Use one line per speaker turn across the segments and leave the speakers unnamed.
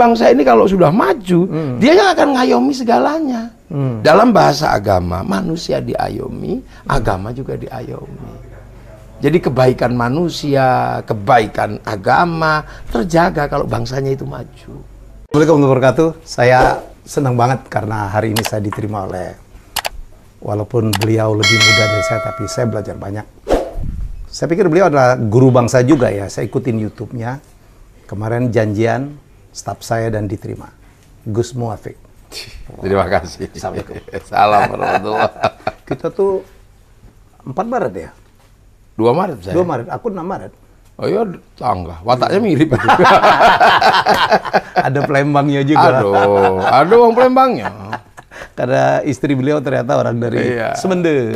bangsa ini kalau sudah maju, dia yang akan ngayomi segalanya. Dalam bahasa agama, manusia diayomi, agama juga diayomi. Jadi kebaikan manusia, kebaikan agama terjaga kalau bangsanya itu maju.
Assalamualaikum warahmatullahi wabarakatuh. Saya senang banget karena hari ini saya diterima oleh, walaupun beliau lebih muda dari saya, tapi saya belajar banyak. Saya pikir beliau adalah guru bangsa juga ya. Saya ikutin YouTube-nya. Kemarin janjian, staf saya dan diterima. Gus Muwafiq.
Terima kasih.
Assalamualaikum.
Salam warahmatullahi.
Kita tuh 4 Maret ya?
2 Maret saya.
2 Maret, aku 6 Maret.
Oh iya, tangga. Wataknya mirip itu.
Ada Palembangnya juga.
Aduh, ada orang Palembangnya.
Karena istri beliau ternyata orang dari Semende.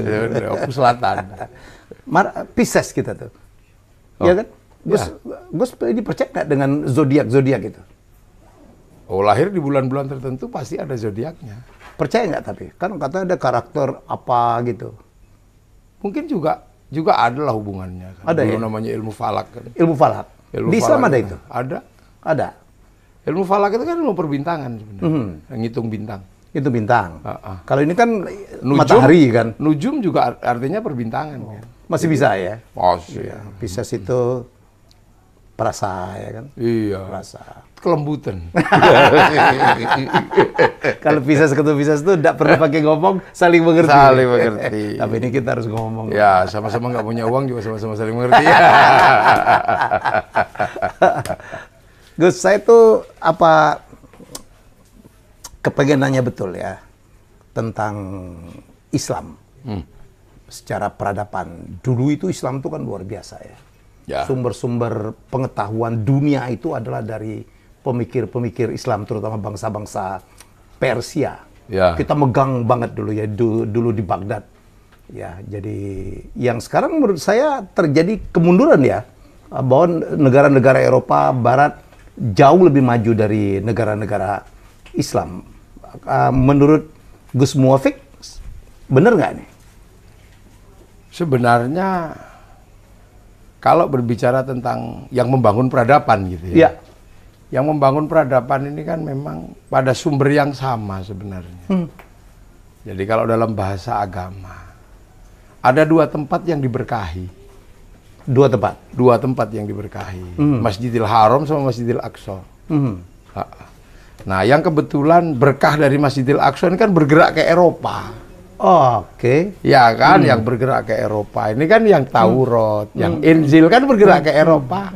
Aku Selatan.
Pisces kita tuh.
Oh.
Iya kan? Gus ini percaya nggak dengan zodiak itu?
Oh, lahir di bulan-bulan tertentu pasti ada zodiaknya.
Percaya nggak tapi? Kan katanya ada karakter apa gitu.
Mungkin juga ada lah hubungannya. Kan?
Ada. Dulu
ya? Namanya ilmu falak kan.
Ilmu falak. Di Islam ada itu?
Ada.
Ada.
Ilmu falak itu kan ilmu perbintangan sebenarnya. Ngitung bintang.
Itu bintang. Kalau ini kan nujum, matahari kan.
Nujum juga artinya perbintangan kan.
Masih bisa ya?
Pasti.
Ya. Pisces itu perasa ya kan?
Iya.
Perasa.
Kelembutan.
Kalau Pisces ketemu Pisces itu tidak perlu pakai ngomong, saling mengerti.
Saling mengerti.
Tapi ini kita harus ngomong.
Ya, sama-sama nggak punya uang juga sama-sama saling mengerti.
Gus, saya tuh kepengen nanya betul ya tentang Islam. Secara peradaban. Dulu itu Islam itu kan luar biasa ya. Sumber-sumber pengetahuan dunia itu adalah dari pemikir-pemikir Islam, terutama bangsa-bangsa Persia. Kita megang banget dulu ya, dulu di Baghdad. Ya, jadi yang sekarang menurut saya terjadi kemunduran ya, bahwa negara-negara Eropa Barat jauh lebih maju dari negara-negara Islam. Menurut Gus Muwafiq, benar nggak nih?
Sebenarnya kalau berbicara tentang yang membangun peradaban gitu ya. Yang membangun peradaban ini kan memang pada sumber yang sama sebenarnya. Jadi kalau dalam bahasa agama, ada 2 tempat yang diberkahi.
2 tempat?
2 tempat yang diberkahi. Masjidil Haram sama Masjidil Aqsa. Nah, yang kebetulan berkah dari Masjidil Aqsa ini kan bergerak ke Eropa.
Oke.
Ya kan, yang bergerak ke Eropa. Ini kan yang Taurat, yang Injil kan bergerak ke Eropa.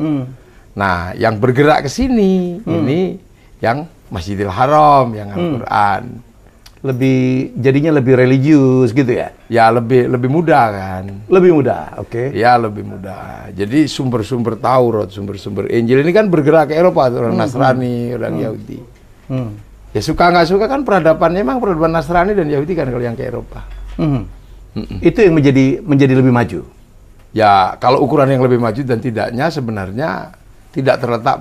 Nah, yang bergerak ke sini, ini yang Masjidil Haram, yang Al-Quran.
Jadinya lebih religius gitu ya?
Ya, lebih mudah kan.
Lebih mudah, oke.
Ya, lebih mudah. Jadi sumber-sumber Taurat, sumber-sumber Injil ini kan bergerak ke Eropa. Orang Nasrani, orang Yahudi. Ya suka nggak suka kan peradabannya emang peradaban Nasrani dan Yahudi kan kalau yang ke Eropa.
Itu yang menjadi lebih maju.
Ya kalau ukuran yang lebih maju dan tidaknya sebenarnya tidak terletak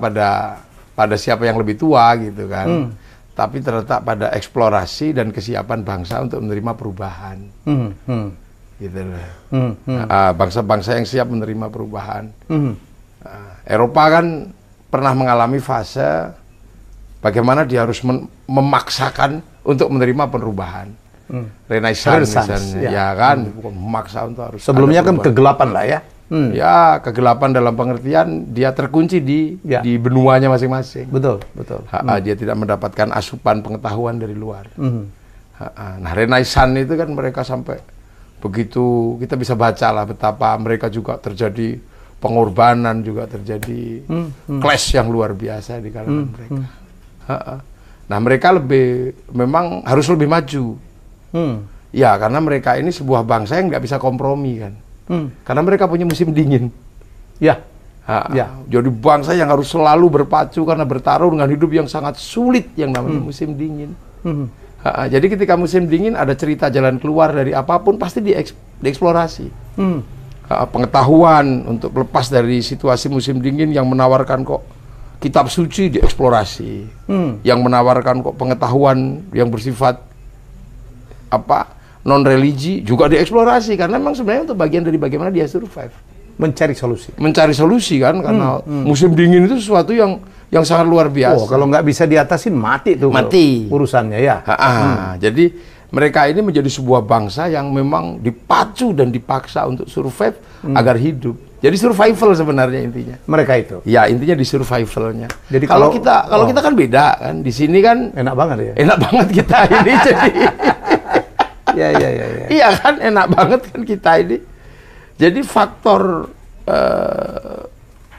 pada siapa yang lebih tua gitu kan. Tapi terletak pada eksplorasi dan kesiapan bangsa untuk menerima perubahan. Gitu loh. Bangsa-bangsa yang siap menerima perubahan. Eropa kan pernah mengalami fase bagaimana dia harus memaksakan untuk menerima perubahan. Renaissance misalnya, ya kan, memaksa untuk harus.
Sebelumnya kan kegelapan lah ya.
Ya, kegelapan dalam pengertian dia terkunci di benuanya masing-masing.
Betul.
Dia tidak mendapatkan asupan pengetahuan dari luar. Nah, Renaissance itu kan mereka sampai begitu, kita bisa baca lah betapa mereka juga terjadi pengorbanan, juga terjadi clash yang luar biasa di kalangan mereka. Nah, mereka memang harus lebih maju. Ya, karena mereka ini sebuah bangsa yang nggak bisa kompromi kan. Karena mereka punya musim dingin. Jadi bangsa yang harus selalu berpacu karena bertarung dengan hidup yang sangat sulit yang namanya musim dingin. Jadi ketika musim dingin ada cerita jalan keluar dari apapun pasti dieksplorasi. Pengetahuan untuk lepas dari situasi musim dingin yang menawarkan kok kitab suci dieksplorasi, yang menawarkan kok pengetahuan yang bersifat non religi juga dieksplorasi karena memang sebenarnya untuk bagian dari bagaimana dia survive,
mencari solusi
kan karena musim dingin itu sesuatu yang yang sangat luar biasa.
Oh, kalau nggak bisa diatasin mati tuh.
Mati.
Urusannya ya.
Jadi mereka ini menjadi sebuah bangsa yang memang dipacu dan dipaksa untuk survive agar hidup. Jadi survival sebenarnya intinya.
Mereka itu.
Ya, intinya di survivalnya.
Jadi
kalau kita kan beda kan. Di sini kan
enak banget ya.
Enak banget kita ini jadi.
Ya.
Iya kan, enak banget kan kita ini. Jadi faktor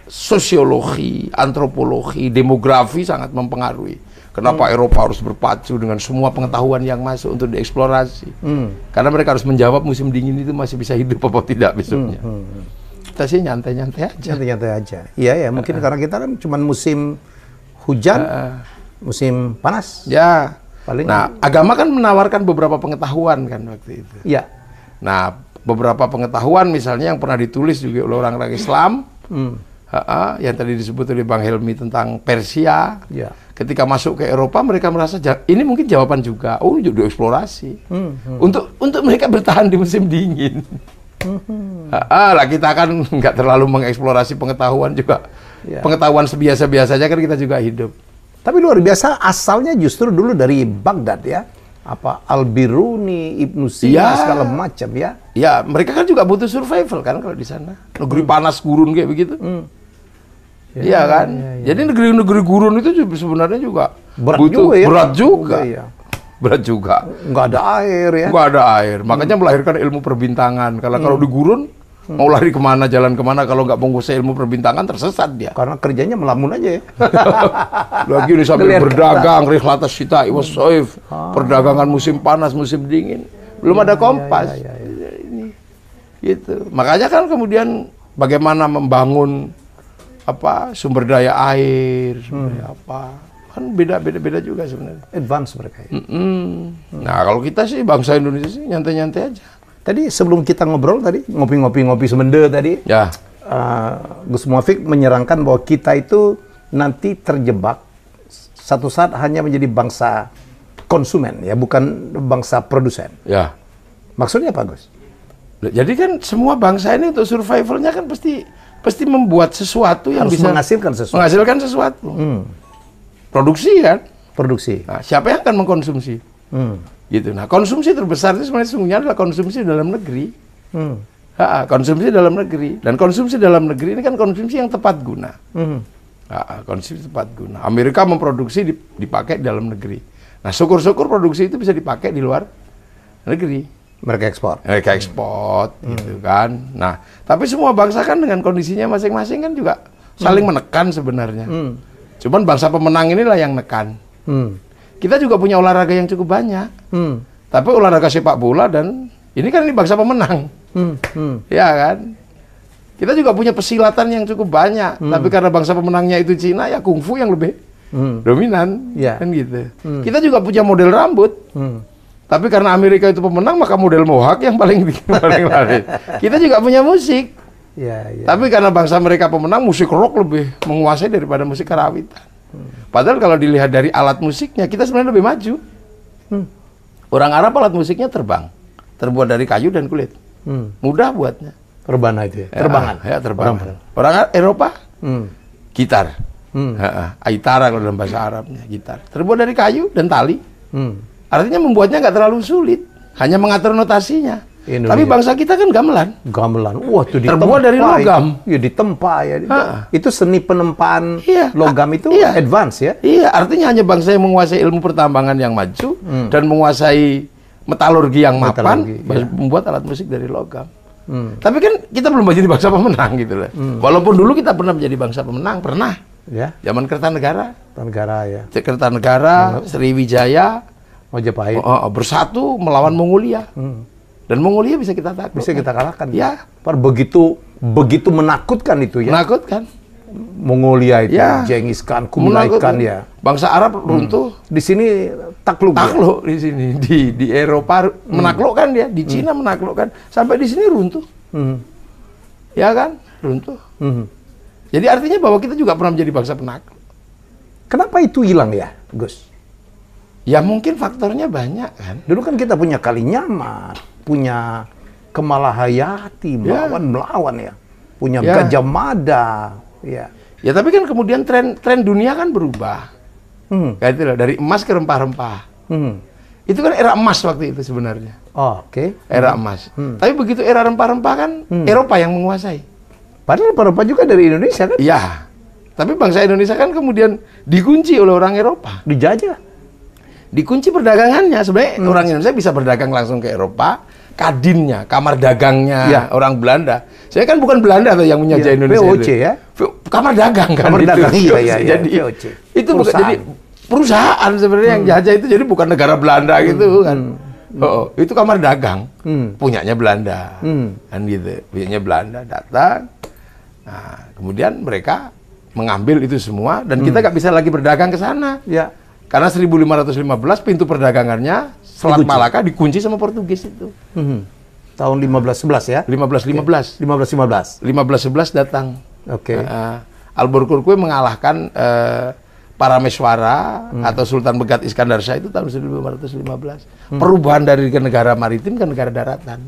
sosiologi, antropologi, demografi sangat mempengaruhi. Kenapa Eropa harus berpacu dengan semua pengetahuan yang masuk untuk dieksplorasi? Karena mereka harus menjawab musim dingin itu masih bisa hidup apa tidak besoknya. Kita sih nyantai-nyantai aja.
Nyantai-nyantai aja. Iya ya, mungkin karena kita kan cuma musim hujan, musim panas.
Ya.
Paling.
Nah, agama kan menawarkan beberapa pengetahuan kan waktu itu.
Iya.
Nah, beberapa pengetahuan misalnya yang pernah ditulis juga oleh orang-orang Islam, yang tadi disebut oleh Bang Helmi tentang Persia.
Ya.
Ketika masuk ke Eropa, mereka merasa ini mungkin jawaban juga. Oh, jadi eksplorasi. Untuk mereka bertahan di musim dingin. Lah kita kan nggak terlalu mengeksplorasi pengetahuan juga.
Ya.
Pengetahuan sebiasa-biasanya kan kita juga hidup.
Tapi luar biasa, asalnya justru dulu dari Baghdad ya. Apa Al-Biruni, Ibnu Sina, segala macam ya.
Ya, mereka kan juga butuh survival kan kalau di sana. Negeri panas gurun kayak begitu. Iya kan? Ya. Jadi negeri-negeri gurun itu sebenarnya juga
berat juga ya.
Berat juga. Berat juga.
Nggak ada air ya.
Nggak ada air. Makanya melahirkan ilmu perbintangan. Kalau di gurun, mau lari kemana, jalan kemana, kalau nggak menguasai ilmu perbintangan, tersesat dia.
Karena kerjanya melamun aja ya.
Lagi ini sambil berdagang, rihlatas syita'i was-shaif. Perdagangan musim panas, musim dingin. Belum ada kompas. Ini, gitu. Makanya kan kemudian bagaimana membangun sumber daya air, sumber daya kan beda juga sebenarnya.
Advance mereka ya.
Nah, kalau kita sih bangsa Indonesia sih nyantai-nyantai aja.
Tadi sebelum kita ngobrol tadi, ngopi semende tadi,
ya.
Gus Muafiq menyerangkan bahwa kita itu nanti terjebak satu saat hanya menjadi bangsa konsumen, ya, bukan bangsa produsen.
Ya.
Maksudnya apa, Gus?
Jadi kan semua bangsa ini untuk survivalnya kan pasti membuat sesuatu yang
harus
bisa
menghasilkan sesuatu.
Produksi kan?
Produksi.
Nah, siapa yang akan mengkonsumsi? Gitu. Nah, konsumsi terbesar itu sebenarnya adalah konsumsi dalam negeri. Konsumsi dalam negeri. Dan konsumsi dalam negeri ini kan konsumsi yang tepat guna. Konsumsi tepat guna. Amerika memproduksi dipakai di dalam negeri. Nah, syukur-syukur produksi itu bisa dipakai di luar negeri.
Mereka ekspor.
Gitu kan. Nah, tapi semua bangsa kan dengan kondisinya masing-masing kan juga saling menekan sebenarnya. Cuman bangsa pemenang inilah yang nekan. Kita juga punya olahraga yang cukup banyak. Tapi olahraga sepak bola dan ini bangsa pemenang. Ya kan? Kita juga punya pesilatan yang cukup banyak. Tapi karena bangsa pemenangnya itu Cina, ya kungfu yang lebih dominan. Kan gitu. Kita juga punya model rambut. Tapi karena Amerika itu pemenang, maka model mohawk yang paling laris. Kita juga punya musik. Tapi karena bangsa mereka pemenang, musik rock lebih menguasai daripada musik karawitan. Padahal kalau dilihat dari alat musiknya, kita sebenarnya lebih maju. Orang Arab alat musiknya terbang, terbuat dari kayu dan kulit. Mudah buatnya.
Rebana itu ya? Terbangan?
Ya, terbangan. Orang Eropa, gitar. Aitara kalau dalam bahasa Arabnya, gitar. Terbuat dari kayu dan tali. Artinya membuatnya nggak terlalu sulit. Hanya mengatur notasinya.
Indonesia.
Tapi bangsa kita kan gamelan.
Wah, itu
terbuat dari logam.
Ya, ditempa ya. Itu seni penempaan logam itu advance ya?
Iya, artinya hanya bangsa yang menguasai ilmu pertambangan yang maju dan menguasai metalurgi yang mapan, membuat alat musik dari logam. Tapi kan kita belum menjadi bangsa pemenang gitu loh. Walaupun dulu kita pernah menjadi bangsa pemenang, pernah. Ya. Zaman Kertanegara. Kertanegara, Sriwijaya,
Majapahit.
Bersatu melawan Mongolia. Dan Mongolia bisa kita taklukkan.
Bisa kita kalahkan.
Ya.
Begitu menakutkan itu ya.
Menakutkan.
Mongolia itu, Genghis Khan, Kublai Khan ya.
Bangsa Arab runtuh.
Di sini takluk
di sini. Di Eropa menaklukkan dia. Di Cina menaklukkan. Sampai di sini runtuh. Ya kan? Runtuh. Jadi artinya bahwa kita juga pernah menjadi bangsa penakluk.
Kenapa itu hilang ya, Gus?
Ya mungkin faktornya banyak kan.
Dulu kan kita punya Kalinyamat, punya Kemalahayati, melawan ya. Punya Gajah Mada, ya.
Ya tapi kan kemudian tren dunia kan berubah. Kayak itu loh, dari emas ke rempah-rempah. Itu kan era emas waktu itu sebenarnya.
Oh, oke.
Era emas. Tapi begitu era rempah-rempah kan Eropa yang menguasai.
Padahal rempah-rempah juga dari Indonesia kan?
Iya. Tapi bangsa Indonesia kan kemudian dikunci oleh orang Eropa.
Dijajah.
Dikunci perdagangannya. Sebenarnya orang Indonesia bisa berdagang langsung ke Eropa. Kadinnya, kamar dagangnya orang Belanda. Saya kan bukan Belanda tuh yang menjajah Indonesia.
VOC itu. Ya?
Kamar dagang kan.
Kamar dagang, iya.
Jadi
VOC.
Itu bukan jadi perusahaan sebenarnya yang jajah itu, jadi bukan negara Belanda gitu kan. Itu kamar dagang. Punyanya Belanda. Kan gitu. Punyanya Belanda datang. Nah, kemudian mereka mengambil itu semua dan kita nggak bisa lagi berdagang ke sana.
Ya.
Karena 1515 pintu perdagangannya Selat Malaka dikunci sama Portugis itu.
Tahun 1511 ya?
1515. 1511 datang.
Oke.
Alborquerque mengalahkan Parameswara atau Sultan Begat Iskandar Shah itu tahun 1515. Perubahan dari negara maritim ke negara daratan.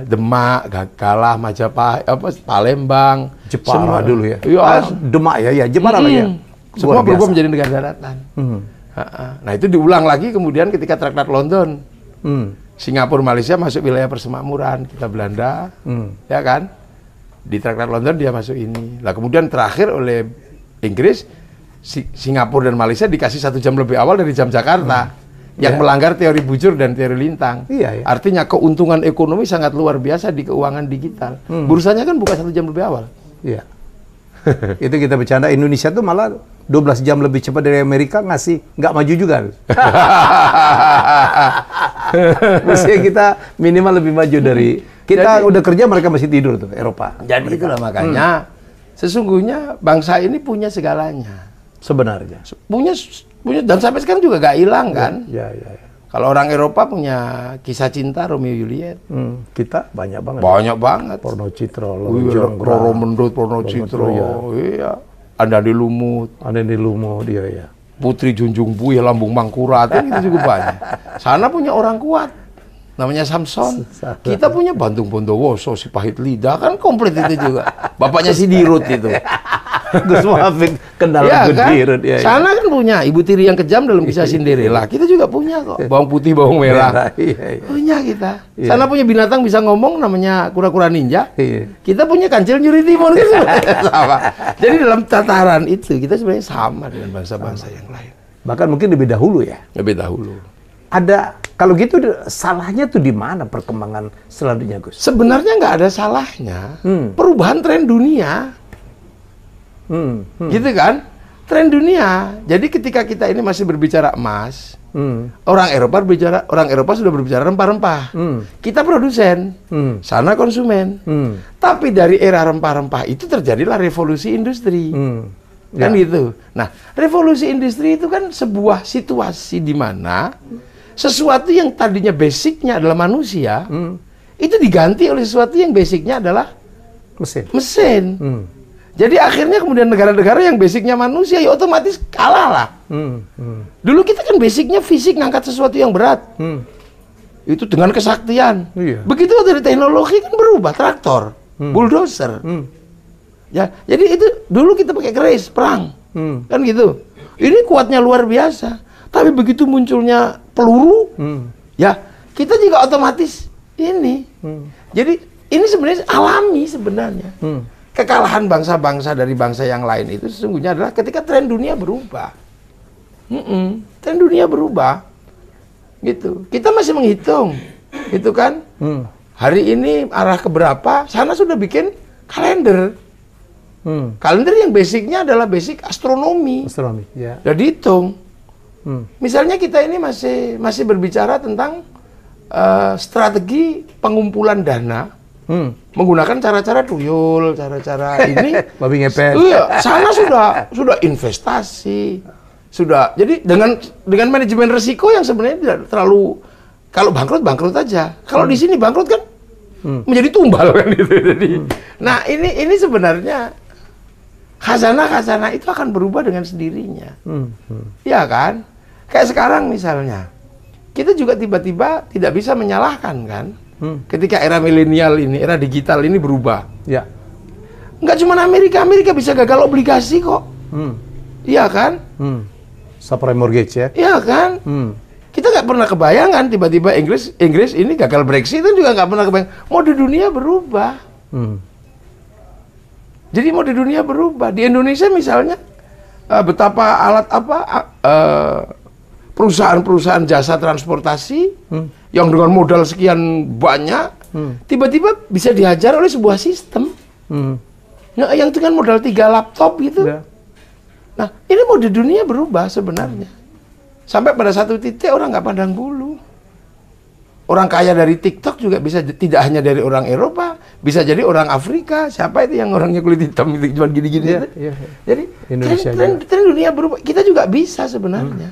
Demak, Galah, Majapahit, Palembang,
Jepara dulu ya.
Demak
ya, Jepara lagi ya.
Semua berubah menjadi negara daratan. Nah itu diulang lagi kemudian ketika Traktat London. Singapura, Malaysia masuk wilayah persemakmuran, kita Belanda, ya kan? Di Traktat London dia masuk ini. Lah kemudian terakhir oleh Inggris, Singapura dan Malaysia dikasih 1 jam lebih awal dari jam Jakarta. Yang melanggar teori bujur dan teori lintang. Artinya keuntungan ekonomi sangat luar biasa di keuangan digital. Bursanya kan buka 1 jam lebih awal.
Iya. Itu kita bercanda, Indonesia tuh malah 12 jam lebih cepat dari Amerika, nggak maju juga. Mestinya kita minimal lebih maju dari kita. Udah kerja, mereka masih tidur tuh, Eropa.
Jadi itulah makanya sesungguhnya bangsa ini punya segalanya.
Sebenarnya.
Punya dan sampai sekarang juga nggak hilang kan.
Ya.
Kalau orang Eropa punya kisah cinta Romeo Juliet.
Kita banyak banget.
Banyak banget.
Porno Citro,
Roro Mendut, Porno Citro. Iya. Andani Lumut.
Dia ya.
Putri Junjung Buih, Lambung Mangkurat, itu juga banyak. Sana punya orang kuat. Namanya Samson. Kita punya Bantung Bondowoso, si Pahit Lidah, kan komplit itu juga. Bapaknya si Dirut itu.
Gus Muhafid kenal
ya,
kan? Dirut. Ya,
sana kan punya Ibu Tiri yang kejam dalam kisah Cinderella. Kita juga punya kok. Bawang putih, bawang merah. Punya kita. Sana punya binatang bisa ngomong, namanya kura-kura ninja. Kita punya kancil nyuri timun. Sama. Jadi dalam tataran itu, kita sebenarnya sama dengan bangsa-bangsa yang lain.
Bahkan mungkin lebih dahulu ya?
Lebih dahulu.
Ada, kalau gitu salahnya tuh di mana perkembangan selanjutnya, Gus?
Sebenarnya nggak ada salahnya. Perubahan tren dunia. Gitu kan? Tren dunia. Jadi ketika kita ini masih berbicara emas, orang Eropa sudah berbicara rempah-rempah. Kita produsen, sana konsumen. Tapi dari era rempah-rempah itu terjadilah revolusi industri. Kan gitu. Nah, revolusi industri itu kan sebuah situasi di mana sesuatu yang tadinya basicnya adalah manusia, itu diganti oleh sesuatu yang basicnya adalah mesin. Jadi akhirnya kemudian negara-negara yang basicnya manusia, ya otomatis kalah lah. Dulu kita kan basicnya fisik, ngangkat sesuatu yang berat. Itu dengan kesaktian. Begitu dari teknologi kan berubah, traktor, bulldozer. Ya, jadi itu dulu kita pakai keris, perang. Kan gitu. Ini kuatnya luar biasa. Tapi begitu munculnya peluru, ya kita juga otomatis ini. Jadi ini sebenarnya alami sebenarnya. Kekalahan bangsa-bangsa dari bangsa yang lain itu sesungguhnya adalah ketika tren dunia berubah. Tren dunia berubah. Gitu. Kita masih menghitung. Itu kan. Hari ini arah keberapa, sana sudah bikin kalender. Kalender yang basicnya adalah basic astronomi.
Ya.
Udah dihitung. Misalnya kita ini masih berbicara tentang strategi pengumpulan dana menggunakan cara-cara tuyul, cara-cara ini.
Babi ngepet.
Iya, sana sudah investasi, sudah. Jadi dengan manajemen risiko yang sebenarnya tidak terlalu, kalau bangkrut aja. Kalau di sini bangkrut kan menjadi tumbal kan gitu. Jadi, nah ini sebenarnya khazanah itu akan berubah dengan sendirinya. Ya kan? Kayak sekarang misalnya, kita juga tiba-tiba tidak bisa menyalahkan kan, ketika era milenial ini, era digital ini berubah.
Ya.
Nggak cuma Amerika bisa gagal obligasi kok. Iya kan?
Subprime mortgage ya?
Iya kan? Kita nggak pernah kebayangan tiba-tiba Inggris ini gagal Brexit itu juga nggak pernah kebayang. Mode dunia berubah. Jadi mode dunia berubah. Di Indonesia misalnya betapa perusahaan-perusahaan jasa transportasi yang dengan modal sekian banyak tiba-tiba bisa dihajar oleh sebuah sistem yang dengan modal 3 laptop gitu. Nah, ini mode dunia berubah sebenarnya. Sampai pada satu titik orang nggak pandang bulu. Orang kaya dari TikTok juga bisa tidak hanya dari orang Eropa, bisa jadi orang Afrika. Siapa itu yang orangnya kulit hitam itu cuma gini-gini? Jadi tren dunia berubah. Kita juga bisa sebenarnya.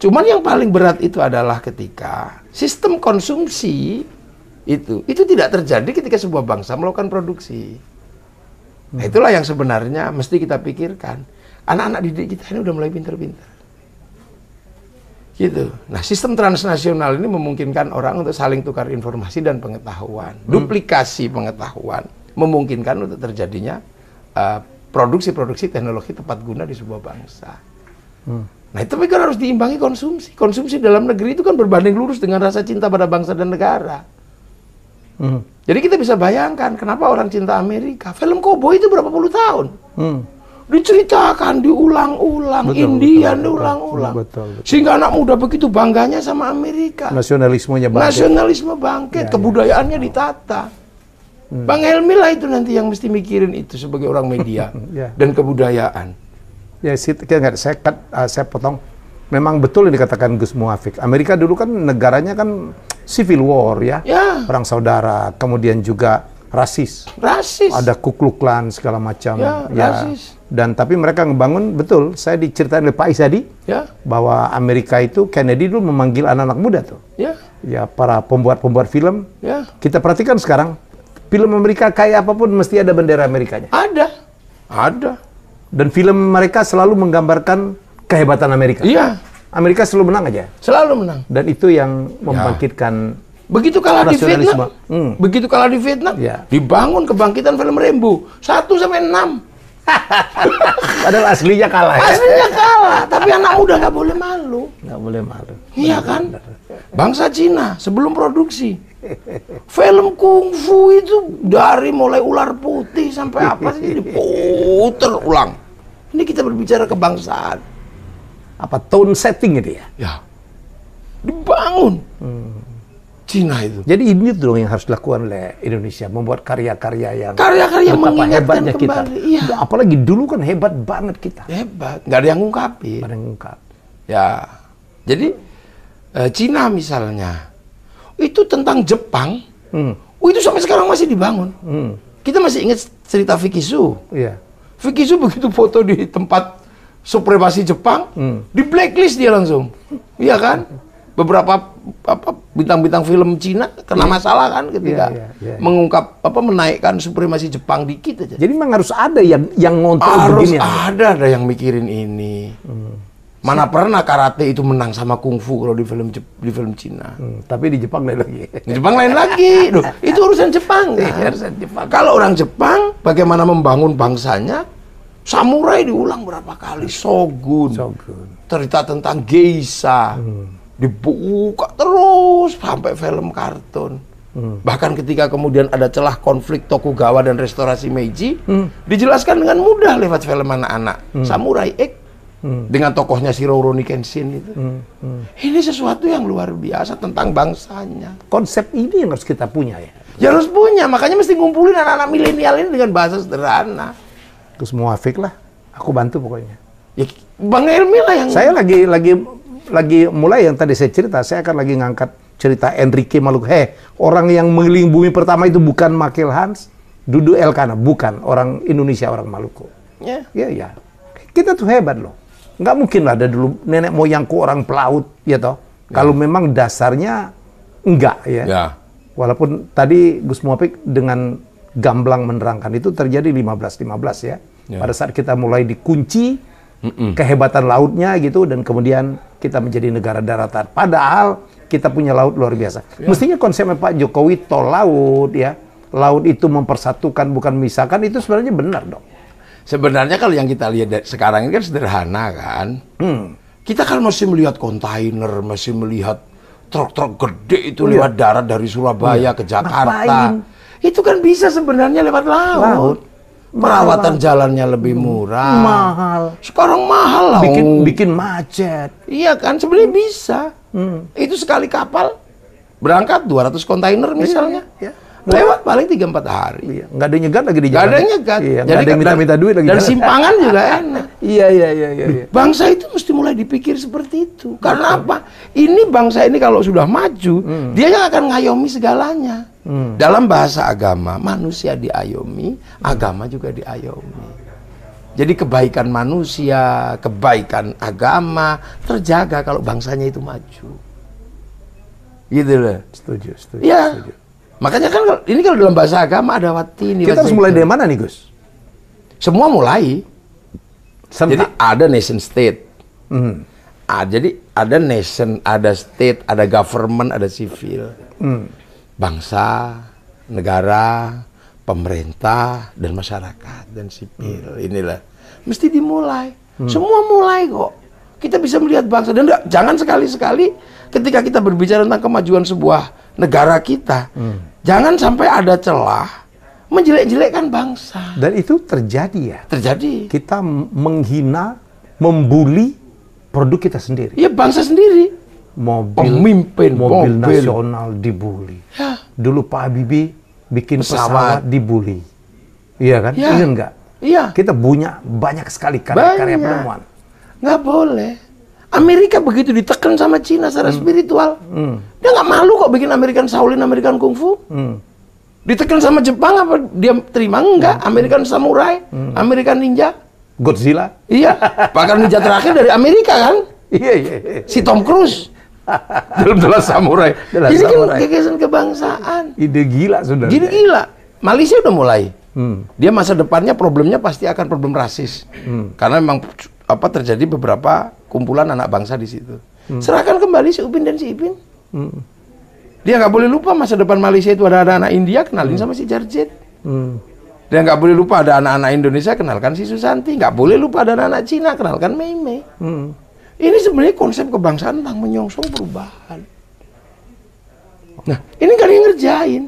Cuman yang paling berat itu adalah ketika sistem konsumsi itu tidak terjadi ketika sebuah bangsa melakukan produksi. Nah, itulah yang sebenarnya mesti kita pikirkan. Anak-anak didik kita ini udah mulai pintar-pintar. Gitu. Nah, sistem transnasional ini memungkinkan orang untuk saling tukar informasi dan pengetahuan. Duplikasi pengetahuan memungkinkan untuk terjadinya produksi-produksi teknologi tepat guna di sebuah bangsa. Nah, itu kan harus diimbangi konsumsi. Konsumsi dalam negeri itu kan berbanding lurus dengan rasa cinta pada bangsa dan negara. Jadi kita bisa bayangkan kenapa orang cinta Amerika. Film Cowboy itu berapa puluh tahun. Diceritakan, diulang-ulang, India diulang-ulang. Sehingga anak muda begitu bangganya sama Amerika.
Nasionalismenya bangkit.
Nasionalisme bangkit, kebudayaannya ditata. Bang Helmi lah itu nanti yang mesti mikirin itu sebagai orang media dan kebudayaan.
Ya, saya potong. Memang betul yang dikatakan Gus Muafik. Amerika dulu kan negaranya kan civil war ya. Perang saudara, kemudian juga rasis. Ada Ku Klux Klan segala macam.
Rasis.
Dan tapi mereka ngebangun, betul, saya diceritain oleh Pak Isadi bahwa Amerika itu Kennedy dulu memanggil anak-anak muda tuh. Ya, para pembuat film. Kita perhatikan sekarang film Amerika kayak apapun mesti ada bendera Amerikanya.
Ada.
Dan film mereka selalu menggambarkan kehebatan Amerika. Amerika selalu menang aja.
Selalu menang.
Dan itu yang membangkitkan
begitu kalah di Vietnam. Begitu kalah di Vietnam, dibangun kebangkitan film Rambo 1 sampai 6.
Padahal aslinya kalah.
Aslinya kalah, tapi anak muda nggak boleh malu.
Nggak boleh malu.
Iya kan? Bangsa Cina sebelum produksi film kungfu itu dari mulai ular putih sampai apa sih diputer ulang. Ini kita berbicara kebangsaan.
Apa tone setting itu ya?
Ya. Dibangun. Cina itu.
Jadi ini dong yang harus dilakukan oleh Indonesia, membuat karya-karya yang
mengingatkan
hebatnya
kembali.
Kita.
Iya.
Apalagi dulu kan hebat banget kita.
Hebat, nggak ada yang ngungkapin.
Nggak ada yang ngungkap.
Ya, jadi Cina misalnya, itu tentang Jepang, itu sampai sekarang masih dibangun. Kita masih ingat cerita Vicky Su.
Iya.
Vicky Su begitu foto di tempat supremasi Jepang, di blacklist dia langsung, iya kan? Beberapa bintang-bintang film Cina kena masalah kan ketika mengungkap menaikkan supremasi Jepang dikit aja.
Jadi memang harus ada yang ngontrol begini.
Harus ada yang mikirin ini. Mana pernah karate itu menang sama kungfu kalau di film Cina.
Tapi di Jepang lain lagi.
Di Jepang lain lagi. Duh, itu urusan Jepang. Urusan Jepang. Kalau orang Jepang bagaimana membangun bangsanya? Samurai diulang berapa kali? Shogun. Cerita tentang geisha. Dibuka terus sampai film kartun. Bahkan ketika kemudian ada celah konflik Tokugawa dan restorasi Meiji, dijelaskan dengan mudah lewat film anak-anak. Samurai X dengan tokohnya si Rurouni Kenshin itu. Ini sesuatu yang luar biasa tentang bangsanya.
Konsep ini yang harus kita punya ya.
Ya harus punya, makanya mesti ngumpulin anak-anak milenial ini dengan bahasa sederhana.
Terus Muafik lah, aku bantu pokoknya.
Ya, Bang Helmi lah yang...
Saya lagi mulai yang tadi saya cerita, saya akan lagi ngangkat cerita Enrique Maluku. Orang yang mengelilingi bumi pertama itu bukan Michael Hans, Dudu Elkana, bukan orang Indonesia, orang Maluku. Ya. Kita tuh hebat loh. Nggak mungkin lah ada dulu nenek moyangku orang pelaut, ya toh. Kalau memang dasarnya enggak ya. Walaupun tadi Gus Muafik dengan gamblang menerangkan itu terjadi 15-15 ya. Pada saat kita mulai dikunci kehebatan lautnya gitu, dan kemudian kita menjadi negara daratan. Padahal kita punya laut luar biasa. Mestinya konsepnya Pak Jokowi tol laut ya, laut itu mempersatukan bukan memisahkan, itu sebenarnya benar dong.
Sebenarnya kalau yang kita lihat sekarang ini kan sederhana kan. Kita kan masih melihat kontainer, masih melihat truk-truk gede itu lewat darat dari Surabaya ke Jakarta. Ngapain? Itu kan bisa sebenarnya lewat laut. Perawatan jalannya lebih murah.
Mahal.
Sekarang mahal lah.
Bikin macet.
Iya kan, sebenarnya bisa. Itu sekali kapal berangkat 200 kontainer misalnya. Iya. Lewat paling 3-4 hari.
Iya. Nggak ada nyegat lagi di jalan.
Nggak ada nyegat.
Iya. Nggak ada yang minta duit lagi.
Dan simpangan juga enak.
Iya.
Bangsa itu mesti mulai dipikir seperti itu. Karena apa? Ini bangsa ini kalau sudah maju, dia yang akan ngayomi segalanya. Dalam bahasa agama, manusia diayomi, agama juga diayomi. Jadi kebaikan manusia, kebaikan agama terjaga kalau bangsanya itu maju. Gitu loh.
Setuju.
Ya. Setuju. Makanya kan ini kalau dalam bahasa agama ada watini.
Kita harus mulai dari mana nih, Gus?
Semua mulai. Jadi ada nation state. Jadi ada nation, ada state, ada government, ada civil. Bangsa, negara, pemerintah, dan masyarakat, dan sipil. Inilah. Mesti dimulai. Semua mulai kok. Kita bisa melihat bangsa. Dan jangan sekali-sekali ketika kita berbicara tentang kemajuan sebuah negara kita, jangan sampai ada celah menjelek-jelekkan bangsa. Dan itu terjadi ya? Terjadi. Kita menghina, membuli produk kita sendiri. Iya, bangsa sendiri. Mobil nasional dibuli. Ya. Dulu Pak Habibie bikin pesawat dibuli. Iya kan? Ya. Ingat nggak? Iya. Kita punya banyak sekali karya-karya penemuan. Nggak boleh. Amerika begitu ditekan sama Cina secara spiritual. Dia nggak malu kok bikin American Shaolin, American Kung Fu. Ditekan sama Jepang apa dia terima? Enggak. American Samurai, American Ninja. Godzilla. Iya. Bahkan ninja terakhir dari Amerika kan? Iya. Si Tom Cruise. Dalam The Last Samurai. Ini kan gagasan kebangsaan. Ide gila sudah. Ide gila. Malaysia udah mulai. Dia masa depannya problemnya pasti akan problem rasis. Karena memang terjadi beberapa kumpulan anak bangsa di situ. Serahkan kembali si Upin dan si Ipin. Dia nggak boleh lupa masa depan Malaysia itu ada anak India, kenalin sama si Jarjit. Dia nggak boleh lupa ada anak-anak Indonesia, kenalkan si Susanti. Nggak boleh lupa ada anak-anak Cina, kenalkan Mei Mei. Ini sebenarnya konsep kebangsaan tentang menyongsong perubahan. Nah, ini kan yang ngerjain.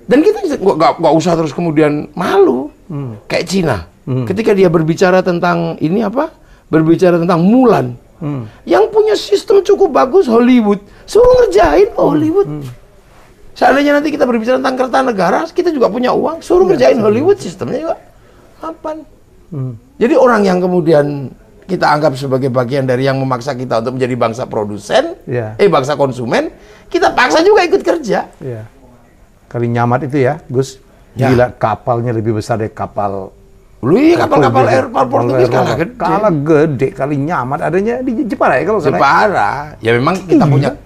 Dan kita nggak usah terus kemudian malu. Kayak Cina. Ketika dia berbicara tentang ini berbicara tentang Mulan. Yang punya sistem cukup bagus Hollywood. Suruh ngerjain Hollywood. Seandainya nanti kita berbicara tentang Kertanegara, kita juga punya uang. Suruh ngerjain Hollywood, sistemnya juga mapan. Jadi orang yang kemudian kita anggap sebagai bagian dari yang memaksa kita untuk menjadi bangsa produsen, bangsa konsumen, kita paksa juga ikut kerja. Kali Nyamat itu ya, Gus. Gila, kapalnya lebih besar dari kapal. Kapal-kapal airport Portugis kalah gede. Kali Nyamat adanya di Jepara ya kalau Jepara. Ya memang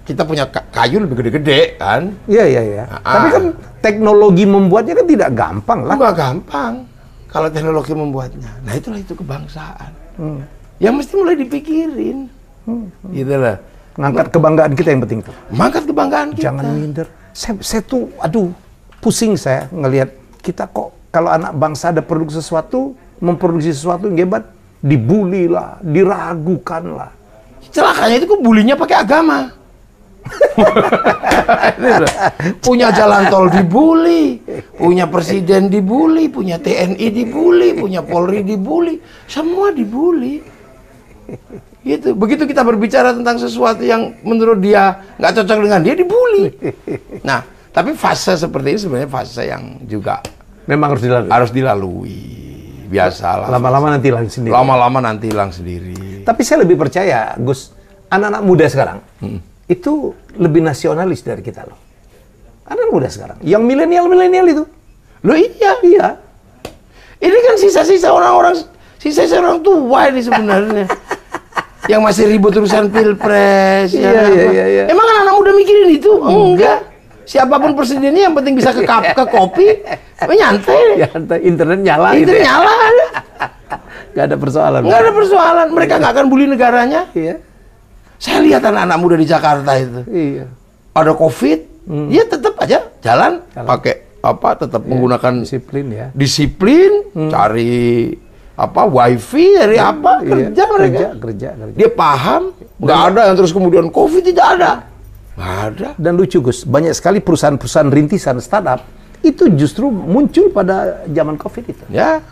kita punya kayu lebih gede-gede kan. Iya. Tapi kan teknologi membuatnya kan tidak gampang lah. Enggak gampang kalau teknologi membuatnya. Nah itulah itu kebangsaan. Yang mesti mulai dipikirin. Gitu lah. Ngangkat kebanggaan kita yang penting tuh. Mengangkat kebanggaan kita. Jangan minder. Saya tuh, pusing saya ngelihat kita kok kalau anak bangsa ada produk sesuatu, memproduksi sesuatu yang hebat, dibully lah, diragukan lah. Celakanya itu bulinya pakai agama. Punya jalan tol dibully, punya presiden dibully, punya TNI dibully, punya Polri dibully, semua dibully. Gitu. Begitu kita berbicara tentang sesuatu yang menurut dia nggak cocok dengan dia, dibully. Nah, tapi fase seperti ini sebenarnya fase yang juga memang harus dilalui. Biasalah. Lama-lama nanti hilang sendiri. Lama-lama nanti hilang sendiri. Tapi saya lebih percaya, Gus, anak-anak muda sekarang itu lebih nasionalis dari kita loh. Anak muda sekarang, yang milenial itu. Loh iya. Ini kan sisa-sisa orang-orang tua ini sebenarnya. Yang masih ribut urusan pilpres. Iya. Emang kan anak muda mikirin itu? Enggak. Siapapun presidennya yang penting bisa ke kopi, nyantai. Internet nyala. Gak ada persoalan. Gak ada persoalan. Mereka nggak akan bully negaranya. Iya. Saya lihat anak-anak muda di Jakarta itu. Iya. Ada COVID, dia tetap aja Jalan. Pakai apa? Tetap menggunakan disiplin, cari apa? Wifi, dari apa? Kerja mereka. Kerja. Dia paham. Nggak ada yang terus kemudian COVID, tidak ada. Nggak ada.
Dan lucu Gus, banyak sekali perusahaan-perusahaan rintisan startup itu justru muncul pada zaman COVID itu.
Ya.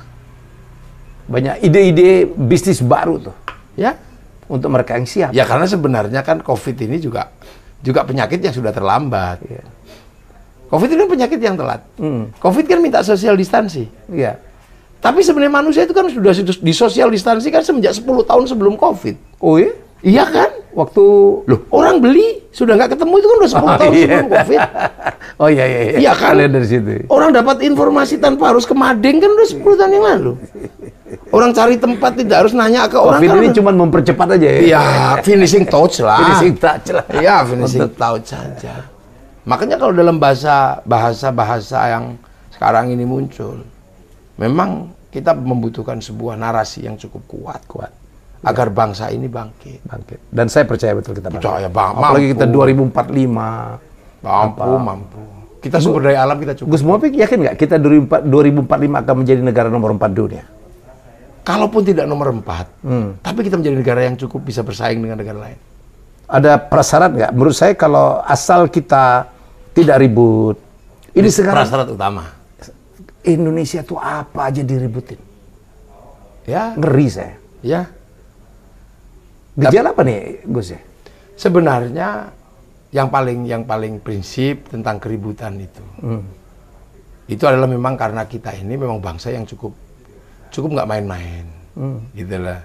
Banyak ide-ide bisnis baru tuh.
Ya.
Untuk mereka yang siap.
Ya karena sebenarnya kan COVID ini juga penyakit yang sudah terlambat. Ya. COVID itu kan penyakit yang telat. COVID kan minta social distancing.
Iya.
Tapi sebenarnya manusia itu kan sudah di social distancing kan semenjak 10 tahun sebelum COVID.
Oh iya?
Iya kan?
Waktu...
Loh, orang beli sudah nggak ketemu itu kan udah 10 tahun sebelum COVID.
Oh iya.
Iya kan?
Dari situ.
Orang dapat informasi tanpa harus ke Mading kan udah 10 tahun yang lalu. Orang cari tempat tidak harus nanya ke orang.
COVID
kan
ini cuma mempercepat aja ya?
Iya, finishing touch lah.
Finishing touch lah.
Iya, finishing touch saja. Makanya kalau dalam bahasa yang sekarang ini muncul, memang kita membutuhkan sebuah narasi yang cukup kuat agar bangsa ini bangkit.
Dan saya percaya betul kita bangkit.
Percaya
apalagi kita 2045.
Mampu. Kita sumber daya alam kita cukup.
Gus Muhafik yakin nggak kita 2045 akan menjadi negara nomor 4 dunia?
Kalaupun tidak nomor 4, tapi kita menjadi negara yang cukup bisa bersaing dengan negara lain.
Ada prasyarat nggak? Menurut saya kalau asal kita tidak ribut. Ini sekarang
prasyarat utama.
Indonesia tuh apa aja diributin.
Ya.
Ngeri saya.
Ya.
Gejala apa nih, Gus ya?
Sebenarnya yang paling prinsip tentang keributan itu. Itu adalah memang karena kita ini memang bangsa yang cukup nggak main-main. Gitu lah.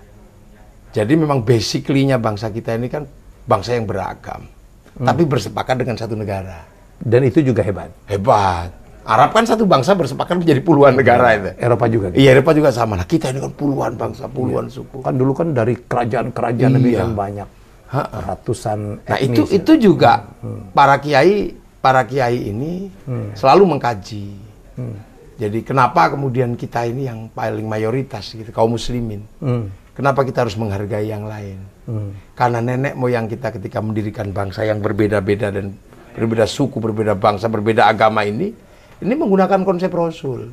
Jadi memang basically-nya bangsa kita ini kan bangsa yang beragam, tapi bersepakat dengan satu negara.
Dan itu juga hebat.
Hebat. Arab kan satu bangsa bersepakat menjadi puluhan negara itu.
Eropa juga. Gitu.
Iya, Eropa juga sama. Nah, kita ini kan puluhan bangsa, puluhan suku.
Kan dulu kan dari kerajaan-kerajaan yang banyak, ratusan.
Nah itu juga para kiai ini selalu mengkaji. Jadi kenapa kemudian kita ini yang paling mayoritas gitu, kaum muslimin. Kenapa kita harus menghargai yang lain? Karena nenek moyang kita ketika mendirikan bangsa yang berbeda-beda dan berbeda suku, berbeda bangsa, berbeda agama ini menggunakan konsep Rasul.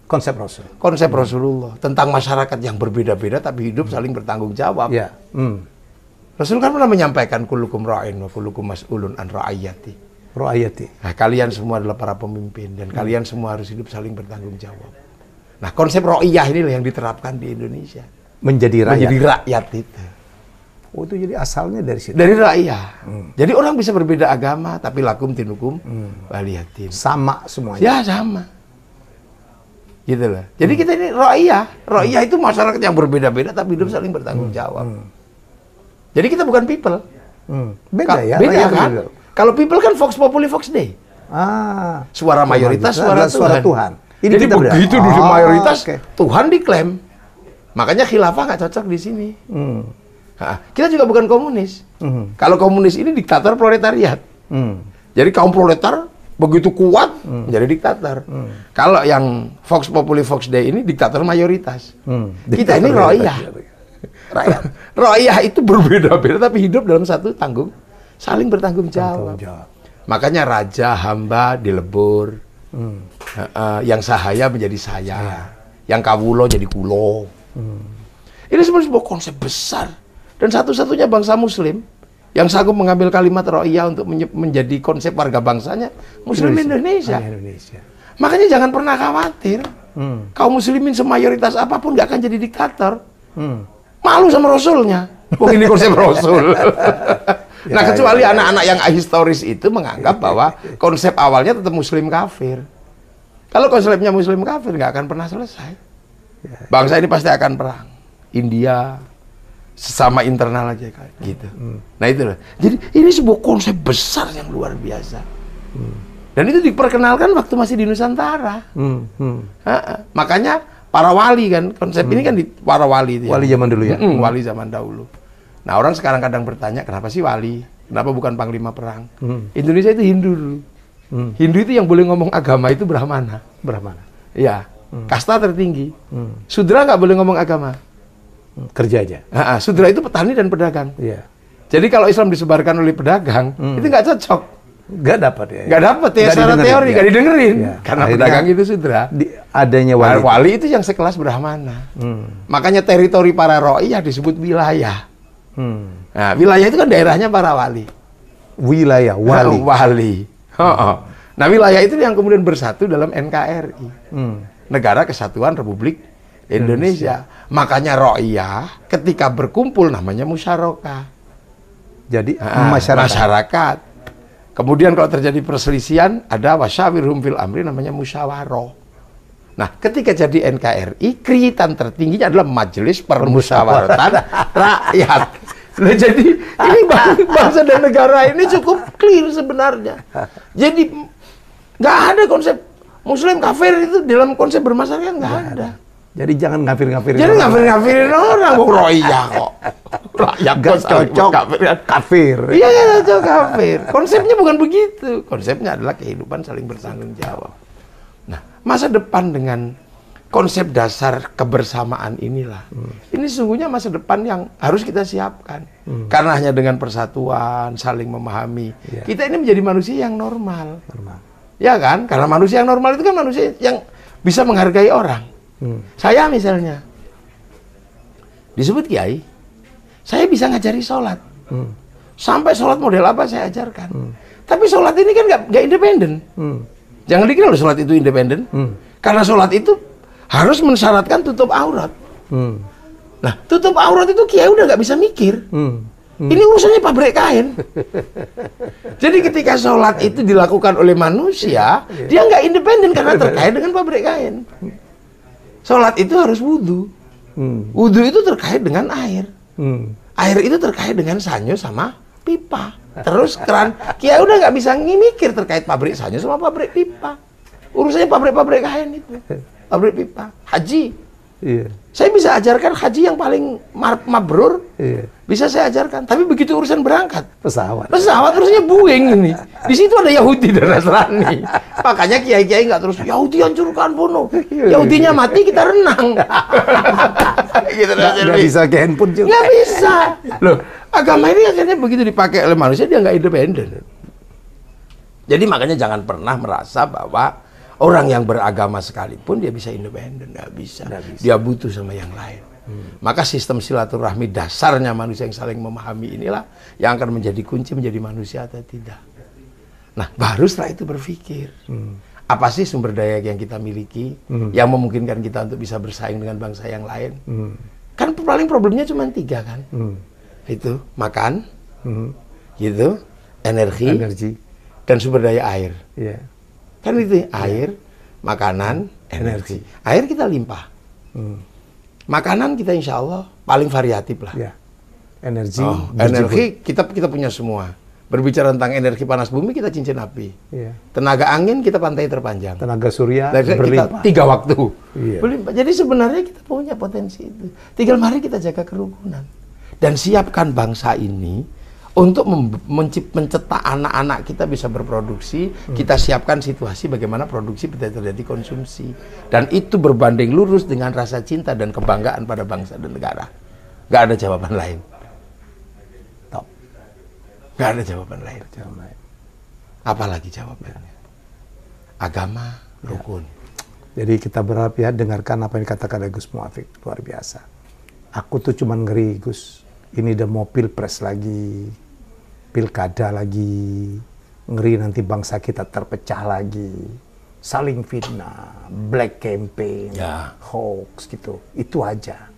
Konsep Rasul.
Konsep Rasulullah tentang masyarakat yang berbeda-beda tapi hidup saling bertanggung jawab.
Ya.
Rasul kan pernah menyampaikan kullukum ra'in wa kullukum mas'ulun an ra'ayati.
Nah,
kalian semua adalah para pemimpin dan kalian semua harus hidup saling bertanggung jawab. Nah, konsep ra'iyah inilah yang diterapkan di Indonesia.
Menjadi
rakyat itu.
Oh, itu jadi asalnya dari situ.
Dari rakyat. Jadi orang bisa berbeda agama tapi lakum tinukum waliyatin.
Sama semuanya.
Ya, sama. Gitu lah. Jadi kita ini rakyat. Rakyat itu masyarakat yang berbeda-beda tapi hidup saling bertanggung jawab. Jadi kita bukan people.
Beda ya.
Beda kan? Kalau people kan Vox Populi Vox Dei. Suara mayoritas, suara Tuhan.
Ini
jadi begitu di mayoritas, Tuhan diklaim. Makanya khilafah nggak cocok di sini. Kita juga bukan komunis. Kalau komunis ini diktator proletariat. Jadi kaum proletar begitu kuat menjadi diktator. Kalau yang Vox Populi Vox Dei ini diktator mayoritas. Kita ini royah. Rakyat. Royah itu berbeda-beda tapi hidup dalam satu saling bertanggung jawab. Makanya raja hamba dilebur. Yang sahaya menjadi saya. Yang kawulo jadi kulo. Ini sebenarnya sebuah konsep besar. Dan satu-satunya bangsa muslim yang sanggup mengambil kalimat ro'iyah untuk menjadi konsep warga bangsanya, muslim Indonesia. Makanya jangan pernah khawatir. Kaum muslimin semayoritas apapun nggak akan jadi diktator. Malu sama Rasulnya. Oh, ini konsep Rasul. Nah, kecuali anak-anak yang ahistoris itu menganggap bahwa konsep awalnya tetap muslim kafir. Kalau konsepnya muslim kafir nggak akan pernah selesai. Bangsa ini pasti akan perang. India, sesama internal aja kayak gitu. Nah itu loh. Jadi ini sebuah konsep besar yang luar biasa. Dan itu diperkenalkan waktu masih di Nusantara. Makanya para wali kan, konsep ini kan para wali.
Wali zaman dulu ya?
Wali zaman dahulu. Nah orang sekarang kadang bertanya, kenapa sih wali? Kenapa bukan panglima perang? Indonesia itu Hindu dulu. Hindu itu yang boleh ngomong agama itu Brahmana. Iya. Kasta tertinggi. Sudra nggak boleh ngomong agama.
Kerja aja.
Sudra itu petani dan pedagang.
Iya.
Jadi kalau Islam disebarkan oleh pedagang, itu nggak cocok.
Nggak dapat ya?
Nggak dapat ya, secara teori, nggak didengerin.
Ya.
Karena pedagang itu sudra.
Adanya wali.
Wali itu yang sekelas Brahmana. Makanya teritori para ro'iyah disebut wilayah. Nah, wilayah itu kan daerahnya para wali.
Wilayah, wali.
Wali. Nah, wilayah itu yang kemudian bersatu dalam NKRI. Negara Kesatuan Republik Indonesia. Makanya ro'iyah ketika berkumpul namanya musyarakah.
Jadi
masyarakat. Kemudian kalau terjadi perselisihan, ada wasyawirhum fil amri namanya musyawarah. Nah, ketika jadi NKRI, kriitan tertingginya adalah Majelis Permusyawaratan Rakyat. Nah, jadi ini bangsa dan negara ini cukup clear sebenarnya. Jadi nggak ada konsep Muslim kafir itu dalam konsep bermasyarakat nggak ada.
Jadi jangan ngafir-ngafirin.
Jadi ngafir-ngafirin orang, ro'iyah kok. Rakyat
nggak cocok kafir.
Iya, nggak cocok kafir. Konsepnya bukan begitu. Konsepnya adalah kehidupan saling bertanggung jawab. Nah, masa depan dengan konsep dasar kebersamaan inilah. Ini sungguhnya masa depan yang harus kita siapkan. Karena hanya dengan persatuan, saling memahami, kita ini menjadi manusia yang normal. Ya kan? Karena manusia yang normal itu kan manusia yang bisa menghargai orang. Saya misalnya disebut kiai, saya bisa ngajari sholat. Sampai sholat model apa saya ajarkan. Tapi sholat ini kan nggak independen. Jangan dikira loh sholat itu independen. Karena sholat itu harus mensyaratkan tutup aurat. Nah, tutup aurat itu kiai udah nggak bisa mikir. Ini urusannya pabrik kain. Jadi ketika sholat itu dilakukan oleh manusia, dia nggak independen karena terkait dengan pabrik kain. Sholat itu harus wudhu. Wudhu itu terkait dengan air. Air itu terkait dengan sanyo sama pipa. Terus keran. Kiai udah nggak bisa mikir terkait pabrik sanyo sama pabrik pipa. Urusannya pabrik-pabrik kain itu. Pabrik pipa. Haji. Saya bisa ajarkan haji yang paling mabrur. Bisa saya ajarkan. Tapi begitu urusan berangkat.
Pesawat
urusannya Boeing ini. Di situ ada Yahudi dan Nasrani. Makanya kiai-kiai nggak terus Yahudi hancurkan bunuh. Yahudinya mati kita renang. Gitu,
nggak bisa ke handphone juga.
Nggak bisa. Loh, agama ini akhirnya begitu dipakai oleh manusia dia nggak independen. Jadi makanya jangan pernah merasa bahwa orang yang beragama sekalipun dia bisa independen, nggak bisa. Dia butuh sama yang lain. Maka sistem silaturahmi dasarnya manusia yang saling memahami inilah yang akan menjadi kunci menjadi manusia atau tidak. Nah, baru setelah itu berpikir, apa sih sumber daya yang kita miliki yang memungkinkan kita untuk bisa bersaing dengan bangsa yang lain? Kan paling problemnya cuma 3 kan? Itu makan, gitu, energi, dan sumber daya air. Kan itu air, makanan, energi. Air kita limpah. Makanan kita insya Allah paling variatif lah. Energi kita punya semua. Berbicara tentang energi panas bumi kita cincin api. Tenaga angin kita pantai terpanjang.
Tenaga surya
berlimpah. 3 waktu. Berlimpah. Jadi sebenarnya kita punya potensi itu. Tinggal mari kita jaga kerukunan dan siapkan bangsa ini untuk mencetak anak-anak kita bisa berproduksi, kita siapkan situasi bagaimana produksi bisa terjadi konsumsi. Dan itu berbanding lurus dengan rasa cinta dan kebanggaan pada bangsa dan negara. Gak ada jawaban lain. Top. Gak ada jawaban lain. Apalagi jawabannya? Agama, rukun.
Jadi kita berharap ya, dengarkan apa yang dikatakan oleh Gus Muafiq. Luar biasa. Aku tuh cuman ngeri, Gus. Ini udah mau pilpres lagi, pilkada lagi, ngeri nanti bangsa kita terpecah lagi, saling fitnah, black campaign, hoax gitu, itu aja.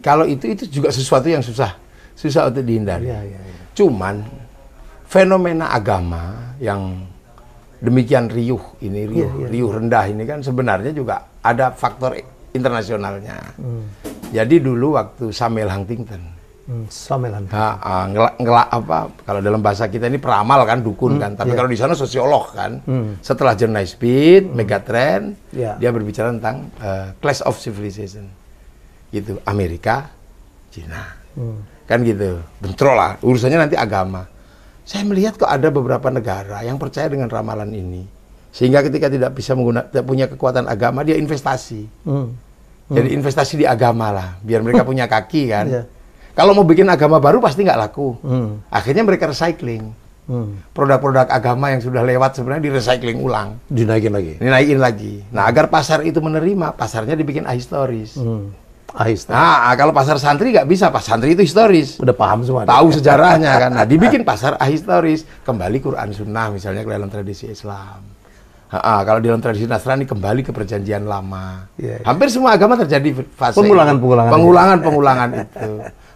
Kalau itu juga sesuatu yang susah untuk dihindari. Cuman fenomena agama yang demikian riuh rendah ini kan sebenarnya juga ada faktor internasionalnya. Jadi dulu waktu Samuel Huntington, kalau dalam bahasa kita ini peramal kan, dukun kan, tapi kalau di sana sosiolog kan. Setelah John Naisbitt, Megatrend, dia berbicara tentang Clash of Civilization, gitu, Amerika, Cina, kan gitu, bentrol lah, urusannya nanti agama. Saya melihat kok ada beberapa negara yang percaya dengan ramalan ini, sehingga ketika tidak bisa tidak punya kekuatan agama, dia investasi. Jadi investasi di agama lah, biar mereka punya kaki kan. Kalau mau bikin agama baru pasti nggak laku. Akhirnya mereka recycling. Produk-produk agama yang sudah lewat sebenarnya di-recycling ulang.
Dinaikin lagi.
Dinaikin lagi. Nah, agar pasar itu menerima, pasarnya dibikin ahistoris. Nah, kalau pasar santri nggak bisa, pas santri itu historis.
Udah paham semua.
Tahu sejarahnya kan. Nah, dibikin pasar ahistoris. Kembali Quran Sunnah misalnya ke dalam tradisi Islam. Kalau di dalam tradisi Nasrani kembali ke perjanjian lama. Hampir semua agama terjadi fase pengulangan itu.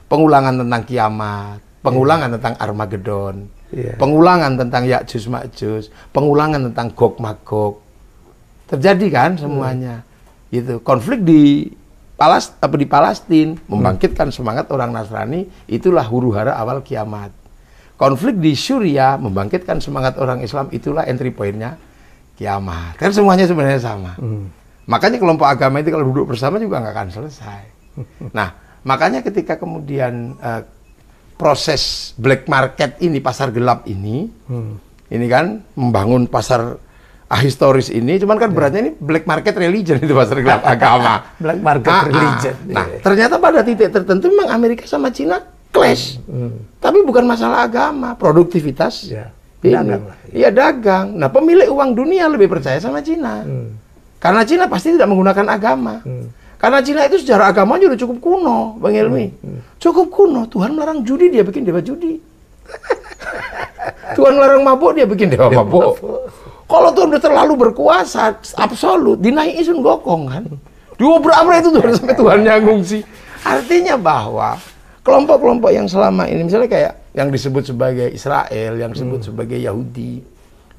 Pengulangan tentang kiamat, pengulangan tentang Armageddon, pengulangan tentang Ya'juj Ma'juj, pengulangan tentang Gog Magog. Terjadi kan semuanya. Gitu. Konflik di Palestina membangkitkan semangat orang Nasrani, itulah huru-hara awal kiamat. Konflik di Syria membangkitkan semangat orang Islam, itulah entry point-nya kiamat. Kan semuanya sebenarnya sama. Makanya kelompok agama itu kalau duduk bersama juga nggak akan selesai. Nah, makanya ketika kemudian proses black market ini, pasar gelap ini kan membangun pasar ahistoris ini, cuman kan beratnya ini black market religion, itu pasar gelap agama.
Black market religion.
Nah, ternyata pada titik tertentu memang Amerika sama Cina clash. Tapi bukan masalah agama, produktivitas. Iya, dagang. Nah, pemilik uang dunia lebih percaya sama Cina. Karena Cina pasti tidak menggunakan agama. Karena Cina itu sejarah agamanya udah cukup kuno, Bang Helmi. Cukup kuno. Tuhan melarang judi, dia bikin dewa judi. Tuhan melarang mabuk, dia bikin dewa mabuk. Kalau Tuhan udah terlalu berkuasa, absolut, dinaikin Sun Gokong kan. Diobrak-abrak itu Tuhan sampai Tuhan ngungsi. Artinya bahwa kelompok-kelompok yang selama ini, misalnya kayak yang disebut sebagai Israel, yang disebut sebagai Yahudi.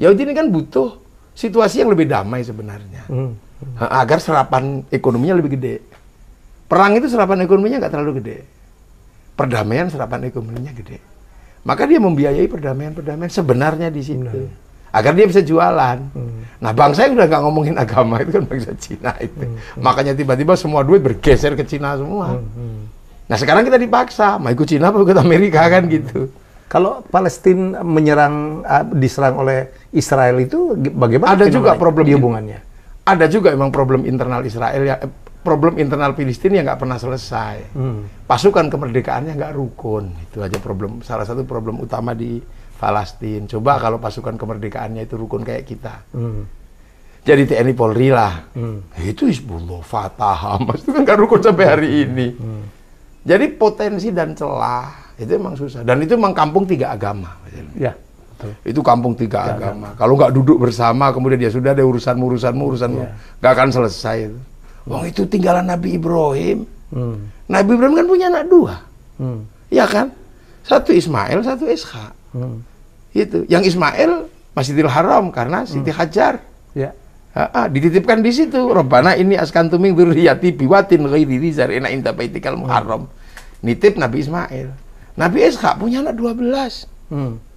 Yahudi ini kan butuh situasi yang lebih damai sebenarnya. Agar serapan ekonominya lebih gede. Perang itu serapan ekonominya nggak terlalu gede. Perdamaian serapan ekonominya gede. Maka dia membiayai perdamaian-perdamaian sebenarnya di situ. Agar dia bisa jualan. Nah, bangsa yang udah nggak ngomongin agama itu kan bangsa Cina itu. Makanya tiba-tiba semua duit bergeser ke Cina semua. Nah, sekarang kita dipaksa, mau ikut Cina apa ikut Amerika kan gitu.
Kalau Palestina diserang oleh Israel itu bagaimana?
Ada juga problem
hubungannya.
Ada juga emang problem internal Israel ya, problem internal Palestina yang nggak pernah selesai. Pasukan kemerdekaannya nggak rukun, itu aja problem. Salah satu problem utama di Palestina. Coba kalau pasukan kemerdekaannya itu rukun kayak kita. Jadi TNI Polri lah. Itu Hizbullah, Fatah, Hamas itu kan nggak rukun sampai hari ini. Jadi potensi dan celah itu emang susah. Dan itu emang kampung tiga agama.
Ya.
Itu kampung tiga agama. Kalau nggak duduk bersama, kemudian dia sudah ada urusanmu, nggak akan selesai. Wong itu tinggalan Nabi Ibrahim. Nabi Ibrahim kan punya anak dua, ya kan? Satu Ismail, satu Ishak. Itu. Yang Ismail Masjidil Haram karena Siti Hajar. Dititipkan di situ. Robbana ini askantu min dzurriyyati biwatin ghairi dzar'in inda baitikal muharram. Nitip Nabi Ismail. Nabi Ishak punya anak 12.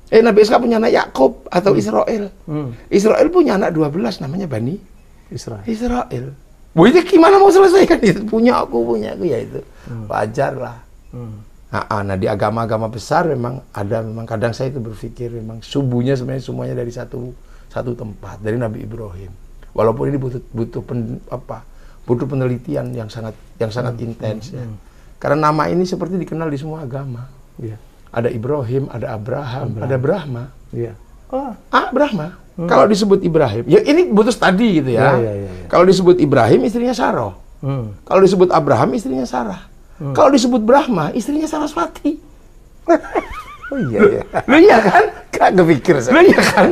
Nabi Ishak punya anak Yakub atau Israel. Israel punya anak 12 namanya Bani Israel. Wah, itu gimana mau selesaikan itu? Punya aku ya itu. Wajar lah. Nah, di agama-agama besar memang kadang saya itu berpikir memang subuhnya sebenarnya semuanya dari satu tempat, dari Nabi Ibrahim. Walaupun ini butuh penelitian yang sangat intens ya. Karena nama ini seperti dikenal di semua agama. Ada Ibrahim, ada Abraham, ada Brahma. Brahma. Kalau disebut Ibrahim, ya ini butuh studi gitu ya. Kalau disebut Ibrahim, istrinya Saroh. Kalau disebut Abraham, istrinya Sarah. Kalau disebut Brahma, istrinya Saraswati.
Oh iya.
Lu iya kan?
Gak kepikir saya.
Lu iya kan?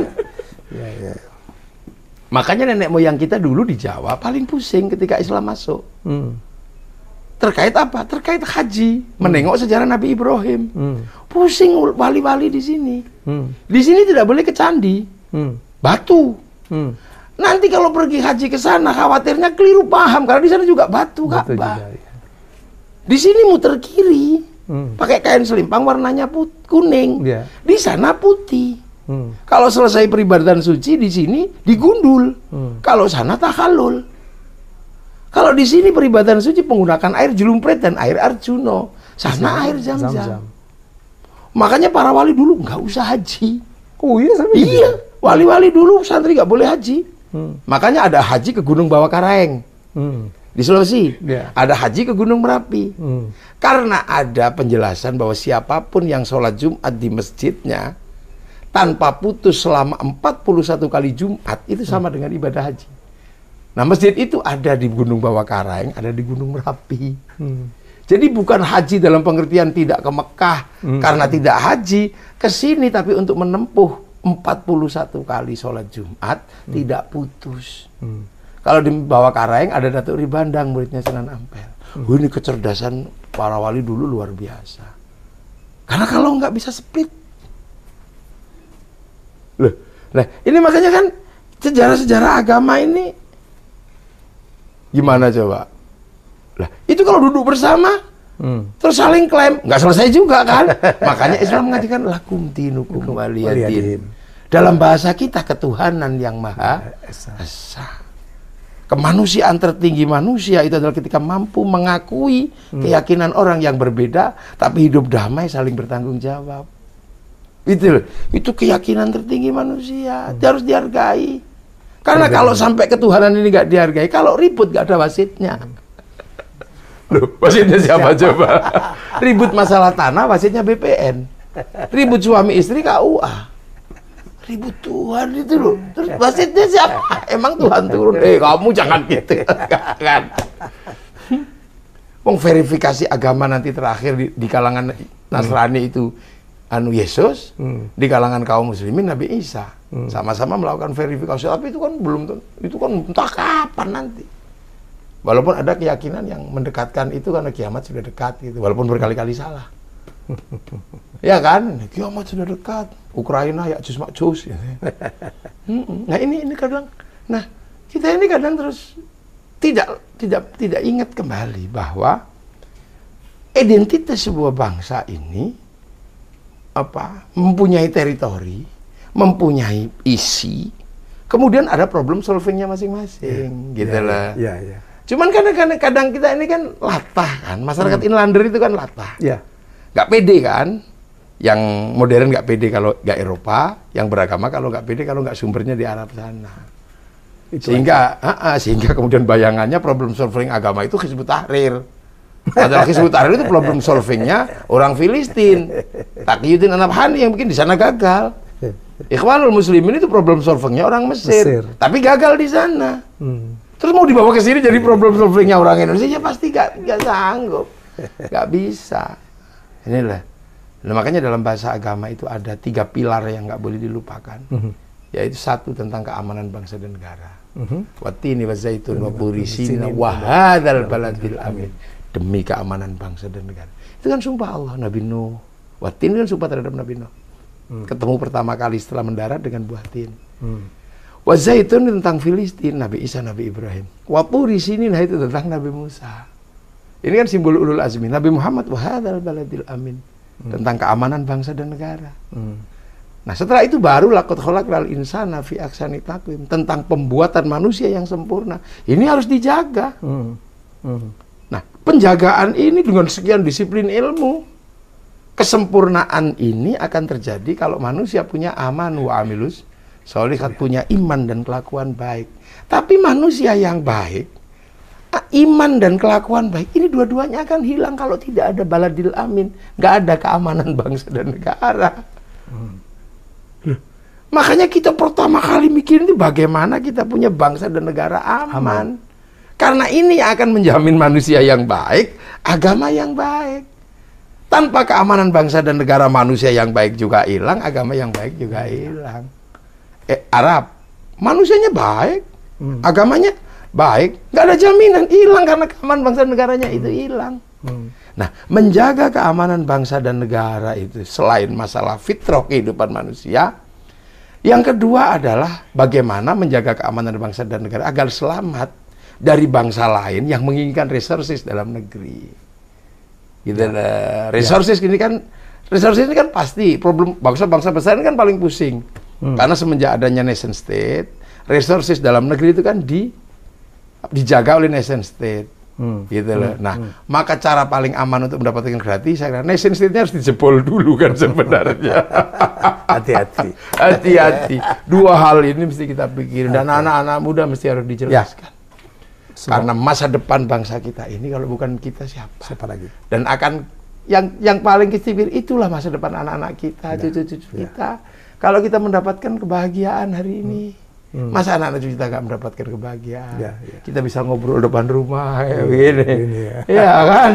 Makanya nenek moyang kita dulu di Jawa paling pusing ketika Islam masuk. Terkait apa? Terkait haji, menengok sejarah Nabi Ibrahim. Pusing wali-wali di sini. Di sini tidak boleh ke candi, batu. Nanti kalau pergi haji ke sana, khawatirnya keliru paham karena di sana juga batu Ka'bah. Di sini muter kiri, pakai kain selimpang warnanya kuning. Di sana putih. Kalau selesai peribadatan suci di sini digundul. Kalau sana tahalul. Kalau di sini peribadatan suci menggunakan air Julumpret dan air Arjuno, sana air Zam-Zam. Makanya para wali dulu nggak usah haji.
Oh iya,
iya. Wali-wali dulu santri nggak boleh haji. Makanya ada haji ke Gunung Bawakaraeng di Sulawesi. Ada haji ke Gunung Merapi. Karena ada penjelasan bahwa siapapun yang sholat Jumat di masjidnya tanpa putus selama 41 kali Jumat itu sama dengan ibadah haji. Nah, masjid itu ada di Gunung Bawah Karaeng, ada di Gunung Merapi. Jadi bukan haji dalam pengertian tidak ke Mekah karena tidak haji, ke sini tapi untuk menempuh 41 kali sholat Jumat tidak putus. Kalau di Bawah Karaeng ada Datuk Ribandang, muridnya Sunan Ampel. Ini kecerdasan para wali dulu luar biasa. Karena kalau nggak bisa split. Loh, nah ini makanya kan sejarah-sejarah agama ini gimana coba? Lah, itu kalau duduk bersama, terus saling klaim, nggak selesai juga kan? Makanya Islam mengajarkan lakum dinukum waliyadin. Dalam bahasa kita ketuhanan yang maha esa. Kemanusiaan tertinggi manusia itu adalah ketika mampu mengakui keyakinan orang yang berbeda, tapi hidup damai, saling bertanggung jawab. Itu keyakinan tertinggi manusia, harus dihargai. Karena kalau sampai ketuhanan ini nggak dihargai, kalau ribut nggak ada wasitnya. Loh, wasitnya siapa coba? Ribut masalah tanah, wasitnya BPN. Ribut suami istri, KUA. Ribut Tuhan itu loh. Terus wasitnya siapa? Emang Tuhan turun? Kamu jangan gitu. Kan? Verifikasi agama nanti terakhir di kalangan Nasrani itu Yesus, di kalangan kaum muslimin Nabi Isa. Sama-sama melakukan verifikasi, tapi itu kan belum, itu kan entah kapan nanti. Walaupun ada keyakinan yang mendekatkan itu karena kiamat sudah dekat gitu, walaupun berkali-kali salah. Ya kan, kiamat sudah dekat, Ukraina ya jus makjus. Ya. Nah ini kadang, nah kita ini kadang terus tidak ingat kembali bahwa identitas sebuah bangsa ini mempunyai teritori, mempunyai isi, kemudian ada problem solvingnya masing-masing, gitu lah. Cuman kadang kita ini kan latah kan, masyarakat inlander itu kan latah. Nggak pede kan, yang modern nggak pede kalau nggak Eropa, yang beragama kalau nggak pede kalau nggak sumbernya di Arab sana. Sehingga kemudian bayangannya problem solving agama itu Hizbut Tahrir. Padahal Hizbut Tahrir itu problem solvingnya orang Filistin. Taqiyuddin An-Nabhani yang bikin di sana gagal. Ikhwanul Muslimin itu problem solvingnya orang Mesir. Tapi gagal di sana. Terus mau dibawa ke sini jadi problem solvingnya orang Indonesia, ya pasti nggak sanggup, nggak bisa. Inilah. Nah, makanya dalam bahasa agama itu ada 3 pilar yang nggak boleh dilupakan. Yaitu 1 tentang keamanan bangsa dan negara. Wattini wazaitun wa turi sinin wa hadzal baladil amin. Demi keamanan bangsa dan negara. Itu kan sumpah Allah, Nabi Nuh. Wattin kan sumpah terhadap Nabi Nuh. Ketemu pertama kali setelah mendarat dengan buah tin. Wazaitun tentang Filistin, Nabi Isa, Nabi Ibrahim. Wa turi sinin itu tentang Nabi Musa. Ini kan simbol ulul azmi. Nabi Muhammad wa hadzal baladil amin. Tentang keamanan bangsa dan negara. Nah, setelah itu baru laqad khalaqnal insana fi ahsani taqwim, tentang pembuatan manusia yang sempurna. Ini harus dijaga. Nah, penjagaan ini dengan sekian disiplin ilmu, kesempurnaan ini akan terjadi kalau manusia punya aman wa amilus sholihat, punya iman dan kelakuan baik. Tapi manusia yang baik, iman dan kelakuan baik ini dua-duanya akan hilang kalau tidak ada baladil amin, nggak ada keamanan bangsa dan negara. Makanya kita pertama kali mikir ini bagaimana kita punya bangsa dan negara aman. Karena ini yang akan menjamin manusia yang baik, agama yang baik. Tanpa keamanan bangsa dan negara, manusia yang baik juga hilang, agama yang baik juga hilang. Arab, manusianya baik, agamanya baik, nggak ada jaminan, hilang karena keamanan bangsa dan negaranya itu hilang. Nah, menjaga keamanan bangsa dan negara itu selain masalah fitrah kehidupan manusia, yang kedua adalah bagaimana menjaga keamanan bangsa dan negara agar selamat dari bangsa lain yang menginginkan resources dalam negeri. Gitu lah. Resources ini kan pasti problem bangsa-bangsa besar ini kan paling pusing. Karena semenjak adanya nation state, resources dalam negeri itu kan dijaga oleh nation state. Gitu loh. Nah, maka cara paling aman untuk mendapatkan gratis, saya kira nation state-nya harus dijebol dulu kan sebenarnya. Hati-hati. 2 hal ini mesti kita pikirin, dan anak-anak muda mesti harus dijelaskan. Karena masa depan bangsa kita ini kalau bukan kita siapa lagi? Dan akan yang paling kecil itulah masa depan anak-anak kita, cucu-cucu kita. Kalau kita mendapatkan kebahagiaan hari ini, masa anak-anak kita nggak mendapatkan kebahagiaan? Kita bisa ngobrol depan rumah kayak begini. Ya kan?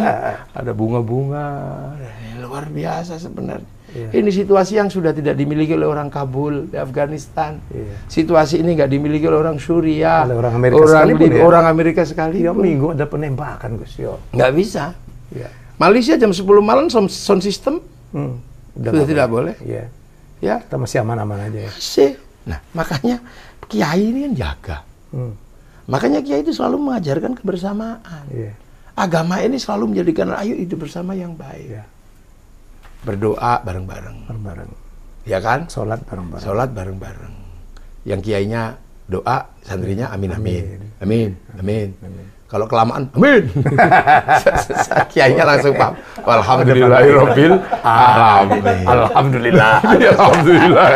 Ada bunga-bunga. Luar biasa sebenarnya. Ini situasi yang sudah tidak dimiliki oleh orang Kabul di Afghanistan. Situasi ini nggak dimiliki oleh orang Suriah,
oleh orang Amerika sekalipun.
Orang Amerika sekali.
Tiap minggu ada penembakan, Gus.
Nggak bisa. Malaysia jam 10 malam sound system sudah tidak boleh. Ya,
kita masih aman-aman aja ya.
Masih. Nah, makanya kiai ini kan jaga. Makanya kiai itu selalu mengajarkan kebersamaan. Agama ini selalu menjadikan ayo hidup bersama yang baik. Berdoa bareng-bareng. Ya kan?
Sholat bareng-bareng.
Sholat bareng-bareng. Yang kiainya doa, santrinya amin amin. Amin. Amin. Kalau kelamaan, amin. Kiainya langsung paham. Alhamdulillahirabbil alamin. Alhamdulillah. Alhamdulillah.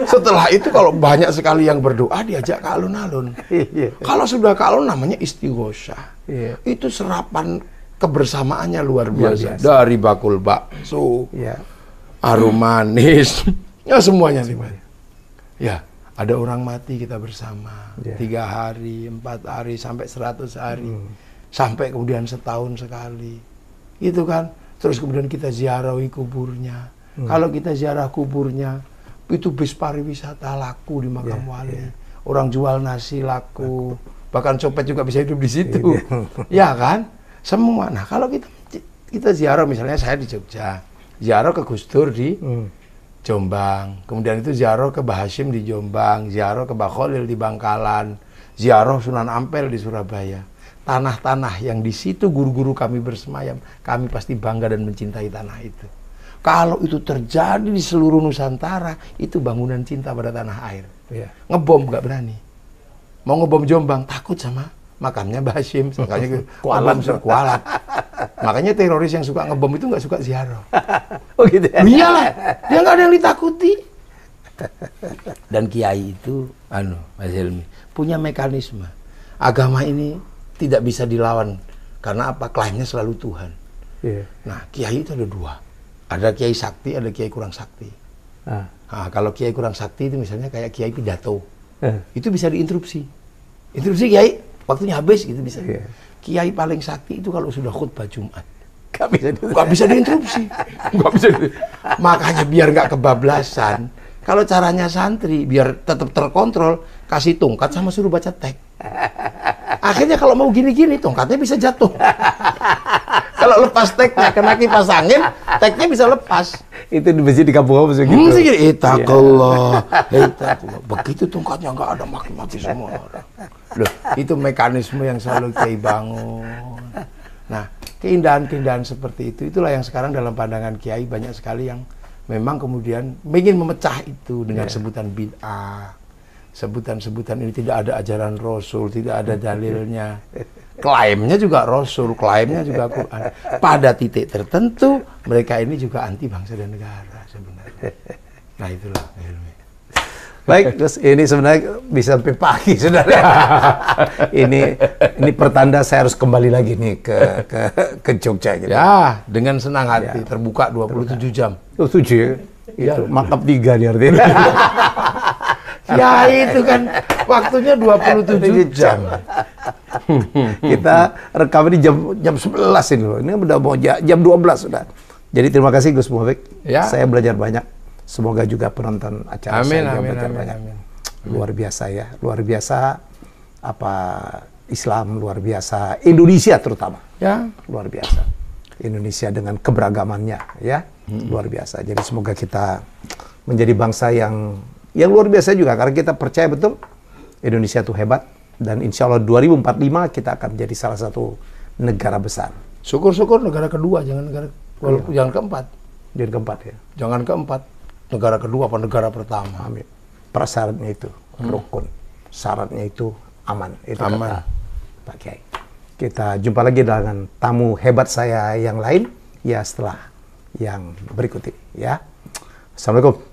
Setelah itu kalau banyak sekali yang berdoa diajak ke alun-alun. Kalau sudah ke alun namanya istighosah. Itu serapan kebersamaannya luar biasa. Dari bakul bakso, harum manis, ya semuanya sih. Ya. Ada orang mati kita bersama 3 hari, 4 hari, sampai 100 hari, sampai kemudian setahun sekali, gitu kan? Terus kemudian kita ziarahi kuburnya. Kalau kita ziarah kuburnya, itu bis pariwisata laku di makam wali. Orang jual nasi laku, bahkan copet juga bisa hidup di situ, ya kan? Semua. Nah kalau kita ziarah, misalnya saya di Jogja, ziarah ke Gus Dur di Jombang, kemudian itu ziarah ke Mbah Hashim di Jombang, ziarah ke Mbah Khalil di Bangkalan, ziarah Sunan Ampel di Surabaya. Tanah-tanah yang di situ guru-guru kami bersemayam, kami pasti bangga dan mencintai tanah itu. Kalau itu terjadi di seluruh Nusantara, itu bangunan cinta pada tanah air. Ngebom nggak berani. Mau ngebom Jombang, takut sama makamnya Mbah Hashim, makanya kualat. Makanya teroris yang suka ngebom itu nggak suka ziarah.
Oh gitu ya?
Iyalah, dia nggak ada yang ditakuti. Dan kiai itu, Mas Helmi, punya mekanisme. Agama ini tidak bisa dilawan, karena apa? Klaimnya selalu Tuhan. Nah, kiai itu ada 2. Ada kiai sakti, ada kiai kurang sakti. Nah, kalau kiai kurang sakti itu misalnya kayak kiai pidato. Itu bisa diinterupsi. Interupsi kiai, waktunya habis gitu bisa. Kiai paling sakti itu kalau sudah khutbah Jumat. Nggak bisa diinterupsi. Makanya biar nggak kebablasan, kalau caranya santri biar tetap terkontrol, kasih tongkat sama suruh baca teks. Akhirnya kalau mau gini-gini, tongkatnya bisa jatuh. Kalau lepas teksnya, kena kipas angin, teksnya bisa lepas.
Itu di masjid di kampung apa begitu?
Itakallah. Begitu tongkatnya nggak ada, maki-maki semua orang. Loh, itu mekanisme yang selalu kiai bangun. Nah, keindahan-keindahan seperti itu, itulah yang sekarang dalam pandangan kiai banyak sekali yang memang kemudian ingin memecah itu dengan sebutan bid'ah. Sebutan-sebutan ini tidak ada ajaran Rasul, tidak ada dalilnya. Klaimnya juga Rasul, klaimnya juga Quran. Pada titik tertentu, mereka ini juga anti bangsa dan negara sebenarnya. Nah itulah.
Baik, terus ini sebenarnya bisa sampai pagi, saudara. ini pertanda saya harus kembali lagi nih ke Jogja gitu.
Ya, dengan senang hati, terbuka 27 jam.
Oh, 7 ya? Itu mantap 3 nih artinya.
Ya itu kan waktunya 27 jam.
Kita rekam di jam 11 ini loh. Ini udah mau jam 12 sudah. Jadi terima kasih Gus Muhafiq. Saya belajar banyak. Semoga juga penonton acara saya belajar banyak. Luar biasa ya, luar biasa apa Islam, luar biasa Indonesia terutama. Ya, luar biasa. Indonesia dengan keberagamannya ya, luar biasa. Jadi semoga kita menjadi bangsa yang luar biasa juga karena kita percaya betul Indonesia itu hebat dan insya Allah 2045 kita akan menjadi salah satu negara besar.
Syukur-syukur negara kedua, jangan jangan keempat.
Jangan keempat ya.
Jangan keempat. Negara kedua apa negara pertama.
Amin. Prasyaratnya itu rukun. Syaratnya itu aman. Itu
aman.
Kata Pak Kiai. Kita jumpa lagi dengan tamu hebat saya yang lain ya setelah yang berikut ini ya. Assalamualaikum.